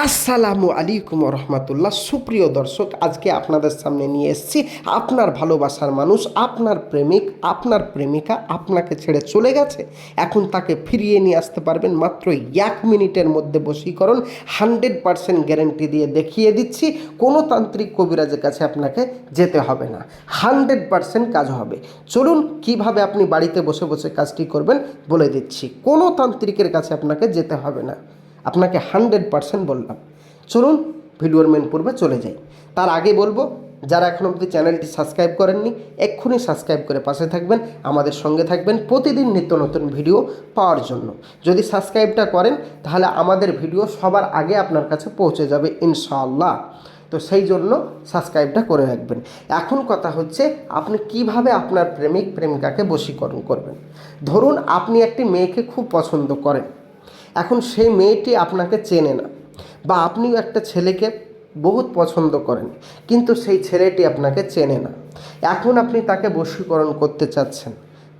আসসালামু আলাইকুম রহমতুল্লাহ। সুপ্রিয় দর্শক, আজকে আপনাদের সামনে নিয়ে এসেছি আপনার ভালোবাসার মানুষ, আপনার প্রেমিক, আপনার প্রেমিকা আপনাকে ছেড়ে চলে গেছে। এখন তাকে ফিরিয়ে নিয়ে আসতে পারবেন মাত্র 1 মিনিটের মধ্যে। বশীকরণ 100% গ্যারেন্টি দিয়ে দেখিয়ে দিচ্ছি। কোনো তান্ত্রিক কবিরাজের কাছে আপনাকে যেতে হবে না, 100% কাজ হবে। চলুন কিভাবে আপনি বাড়িতে বসে বসে কাজটি করবেন বলে দিচ্ছি। কোনো তান্ত্রিকের কাছে আপনাকে যেতে হবে না, আপনাকে 100% বললাম। চলুন ভিডিওর মেন পূর্বে চলে যাই। তার আগে বলবো, যারা এখন অবধি চ্যানেলটি সাবস্ক্রাইব করেননি এক্ষুনি সাবস্ক্রাইব করে পাশে থাকবেন, আমাদের সঙ্গে থাকবেন প্রতিদিন নিত্য নতুন ভিডিও পাওয়ার জন্য। যদি সাবস্ক্রাইবটা করেন তাহলে আমাদের ভিডিও সবার আগে আপনার কাছে পৌঁছে যাবে ইনশাআল্লাহ। তো সেই জন্য সাবস্ক্রাইবটা করে রাখবেন। এখন কথা হচ্ছে, আপনি কিভাবে আপনার প্রেমিক প্রেমিকাকে বশীকরণ করবেন। ধরুন আপনি একটি মেয়েকে খুব পছন্দ করেন, এখন সেই মেয়েটি আপনাকে চেনে না, বা আপনিও একটা ছেলেকে বহুত পছন্দ করেন কিন্তু সেই ছেলেটি আপনাকে চেনে না। এখন আপনি তাকে বশীকরণ করতে চাচ্ছেন,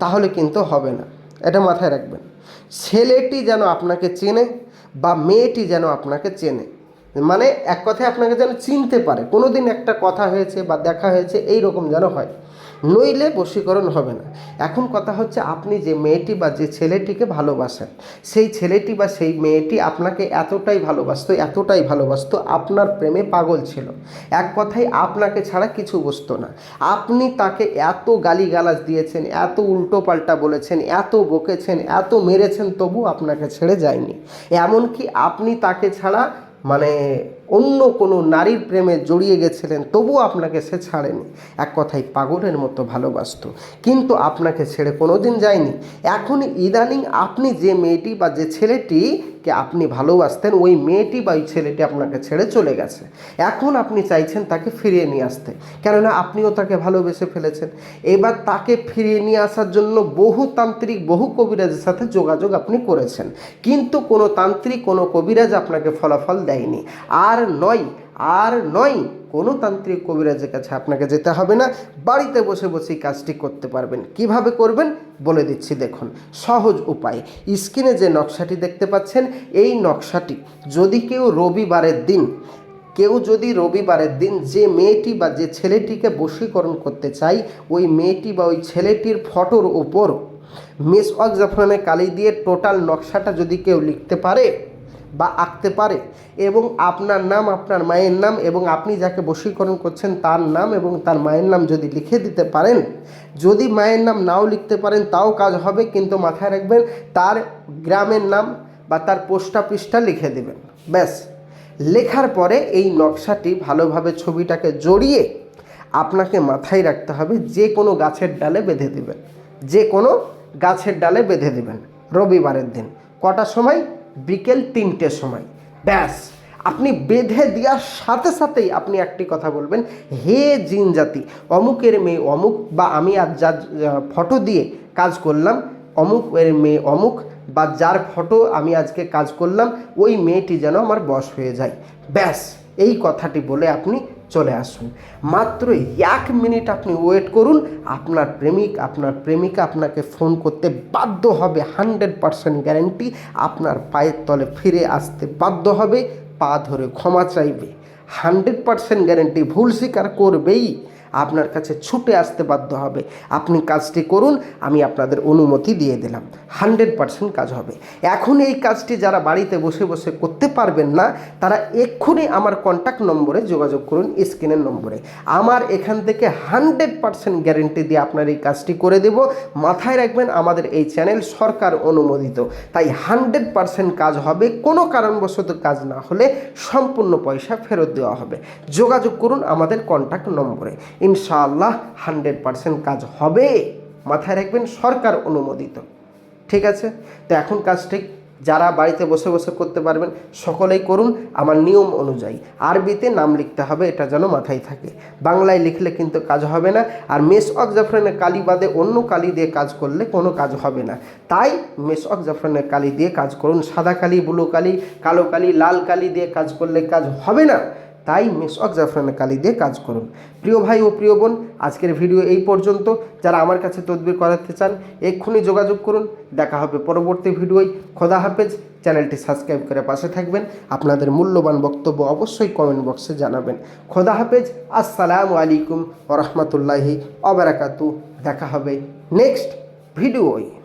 তাহলে কিন্তু হবে না, এটা মাথায় রাখবেন। ছেলেটি যেন আপনাকে চেনে বা মেয়েটি যেন আপনাকে চেনে, মানে এক কথায় আপনাকে যেন চিনতে পারে, কোনো দিন একটা কথা হয়েছে বা দেখা হয়েছে এই রকম যেন হয়, নইলে বশীকরণ হবে না। এখন কথা হচ্ছে, আপনি যে মেয়েটি বা যে ছেলেটিকে ভালোবাসেন, সেই ছেলেটি বা সেই মেয়েটি আপনাকে এতটাই ভালোবাসতো, আপনার প্রেমে পাগল ছিল। এক কথায় আপনাকে ছাড়া কিছু বুঝতো না। আপনি তাকে এত গালিগালাজ দিয়েছেন, এত উল্টো পাল্টা বলেছেন, এত বকেছেন, এত মেরেছেন, তবু আপনাকে ছেড়ে যায়নি। এমনকি আপনি তাকে ছাড়া মানে অন্য কোনো নারীর প্রেমে জড়িয়ে গেছিলেন, তবুও আপনাকে সে ছাড়েনি। এক কথায় পাগলের মতো ভালোবাসতো, কিন্তু আপনাকে ছেড়ে কোনো দিন যায়নি। এখন ইদানিং আপনি যে মেয়েটি বা যে ছেলেটিকে আপনি ভালোবাসতেন, ওই মেয়েটি বা ওই ছেলেটি আপনাকে ছেড়ে চলে গেছে। এখন আপনি চাইছেন তাকে ফিরিয়ে নিয়ে আসতে, কেননা আপনিও তাকে ভালোবেসে ফেলেছেন। এবার তাকে ফিরিয়ে নিয়ে আসার জন্য বহু তান্ত্রিক, বহু কবিরাজের সাথে যোগাযোগ আপনি করেছেন, কিন্তু কোনো তান্ত্রিক, কোনো কবিরাজ আপনাকে ফলাফল দেয়নি। আর নয়, কোনো তান্ত্রিক কবিরাজের কাছে আপনাকে যেতে হবে না, বাড়িতে বসে বসেই কাজটি করতে পারবেন। কিভাবে করবেন বলে দিচ্ছি, দেখুন সহজ উপায়। স্ক্রিনে যে নকশাটি দেখতে পাচ্ছেন, এই নকশাটি যদি কেউ রবিবারের দিন যে মেয়েটি বা যে ছেলেটিকে বশীকরণ করতে চাই, ওই মেয়েটি বা ওই ছেলেটির ফটোর উপর মেসওয়াক জাফরানের কালি দিয়ে টোটাল নকশাটা যদি কেউ লিখতে পারে বা আঁকতে পারে, এবং আপনার নাম, আপনার মায়ের নাম এবং আপনি যাকে বশীকরণ করছেন তার নাম এবং তার মায়ের নাম যদি লিখে দিতে পারেন, যদি মায়ের নাম নাও লিখতে পারেন তাও কাজ হবে, কিন্তু মাথায় রাখবেন তার গ্রামের নাম বা তার পোস্ট অফিসটা লিখে দেবেন। ব্যাস, লেখার পরে এই নকশাটি ভালোভাবে ছবিটাকে জড়িয়ে আপনাকে মাথায় রাখতে হবে যে কোনো গাছের ডালে বেঁধে দেবেন রবিবারের দিন। কটার সময়? বিকেল 3টের সময়। ব্যাস, আপনি বেঁধে দেওয়ার সাথে সাথেই আপনি একটি কথা বলবেন, হে জিন জাতি, অমুকের মেয়ে অমুক, বা আমি আজ যার ফটো দিয়ে কাজ করলাম, অমুক এর মেয়ে অমুক, বা যার ফটো আমি আজকে কাজ করলাম, ওই মেয়েটি যেন আমার বশ হয়ে যায়। ব্যাস, এই কথাটি বলে আপনি চলে আসুন। মাত্র 1 মিনিট আপনি ওয়েট করুন, আপনার প্রেমিক, আপনার প্রেমিকা আপনাকে ফোন করতে বাধ্য হবে, 100% গ্যারেন্টি। আপনার পায়ের তলে ফিরে আসতে বাধ্য হবে, পা ধরে ক্ষমা চাইবে, 100% গ্যারেন্টি। ভুল স্বীকার করবেই, আপনার কাছে ছুটে আসতে বাধ্য হবে। আপনি কাজটি করুন, আমি আপনাদের অনুমতি দিয়ে দিলাম, 100% কাজ হবে। এখন এই কাজটি যারা বাড়িতে বসে বসে করতে পারবেন না, তারা এক্ষুনি আমার কন্ট্যাক্ট নম্বরে যোগাযোগ করুন, স্ক্রিনের নম্বরে। আমার এখান থেকে 100% গ্যারেন্টি দিয়ে আপনার এই কাজটি করে দেব। মাথায় রাখবেন, আমাদের এই চ্যানেল সরকার অনুমোদিত, তাই 100% কাজ হবে। কোনো কারণবশত কাজ না হলে সম্পূর্ণ পয়সা ফেরত দেওয়া হবে। যোগাযোগ করুন আমাদের কন্ট্যাক্ট নম্বরে, ইনশাআল্লাহ 100% কাজ হবে। মাথায় রাখবেন, সরকার অনুমোদিত। ঠিক আছে? তো এখন কাজটি যারা বাড়িতে বসে বসে করতে পারবেন সকলেই করুন আমার নিয়ম অনুযায়ী। আরবিতে নাম লিখতে হবে, এটা যেন মাথায় থাকে, বাংলায় লিখলে কিন্তু কাজ হবে না। আর মেসওয়াক জাফরানের কালি বাদে অন্য কালি দিয়ে কাজ করলে কোনো কাজ হবে না, তাই মেসওয়াক জাফরানের কালি দিয়ে কাজ করুন। সাদা কালি, ব্লু কালি, কালো কালি, লাল কালি দিয়ে কাজ করলে কাজ হবে না। তাই মেশক জাফরানের কালি দিয়ে কাজ করুন। প্রিয় ভাই ও প্রিয় বোন, আজকের ভিডিও এই পর্যন্ত। যারা আমার কাছে তদবির করাতে চান এক্ষুনি যোগাযোগ করুন। দেখা হবে পরবর্তী ভিডিওয়। খোদা হাফেজ। চ্যানেলটি সাবস্ক্রাইব করে পাশে থাকবেন। আপনাদের মূল্যবান বক্তব্য অবশ্যই কমেন্ট বক্সে জানাবেন। খোদা হাফেজ। আসসালামু আলাইকুম ওয়া রাহমাতুল্লাহি ওয়া বারাকাতুহু। দেখা হবে নেক্সট ভিডিওয়।